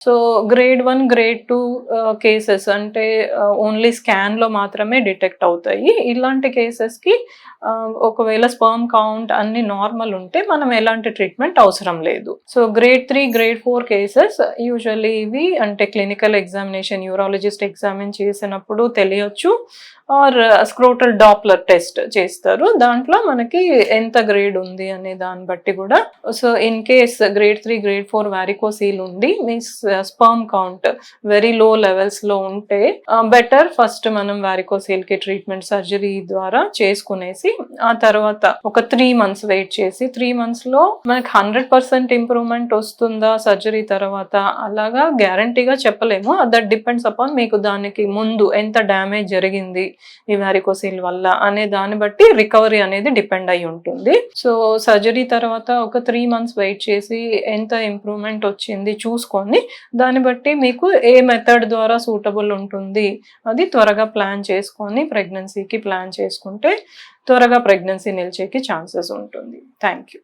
So grade 1, grade 2 cases అంటే only స్కాన్‌లో మాత్రమే detect అవుతాయి. ఇలాంటి కేసెస్‌కి ఒకవేళ స్పెర్మ్ కౌంట్ అన్నీ నార్మల్ ఉంటే మనం ఎలాంటి ట్రీట్మెంట్ అవసరం లేదు. So grade 3, grade 4 cases usually ఇవి అంటే క్లినికల్ ఎగ్జామినేషన్ యూరాలజిస్ట్ ఎగ్జామిన్ చేసినప్పుడు తెలియొచ్చు. ఆర్ స్క్రోటల్ డాప్లర్ టెస్ట్ చేస్తారు. దాంట్లో మనకి ఎంత గ్రేడ్ ఉంది అనే దాన్ని బట్టి కూడా so in case grade 3, grade 4 varicocele ఉండి మీ sperm count very low levels లో ఉంటే బెటర్ ఫస్ట్ మనం వారికోసీల్ కి ట్రీట్మెంట్ సర్జరీ ద్వారా చేసుకునేసి ఆ తర్వాత ఒక 3 months వెయిట్ చేసి 3 months లో మనకి 100% ఇంప్రూవ్మెంట్ వస్తుందా సర్జరీ తర్వాత అలాగా గ్యారంటీగా చెప్పలేము. దట్ డిపెండ్స్ అపాన్ మీకు దానికి ముందు ఎంత డ్యామేజ్ జరిగింది ఈ వారికోసీల్ వల్ల అనే దాన్ని బట్టి రికవరీ అనేది డిపెండ్ అయి ఉంటుంది. సో సర్జరీ తర్వాత ఒక 3 months వెయిట్ చేసి ఎంత ఇంప్రూవ్మెంట్ వచ్చింది చూసుకొని దాన్ని బట్టి మీకు ఏ మెథడ్ ద్వారా సూటబుల్ ఉంటుంది అది త్వరగా ప్లాన్ చేసుకొని ప్రెగ్నెన్సీకి ప్లాన్ చేసుకుంటే త్వరగా ప్రెగ్నెన్సీ నిలిచేకి ఛాన్సెస్ ఉంటుంది. Thank you.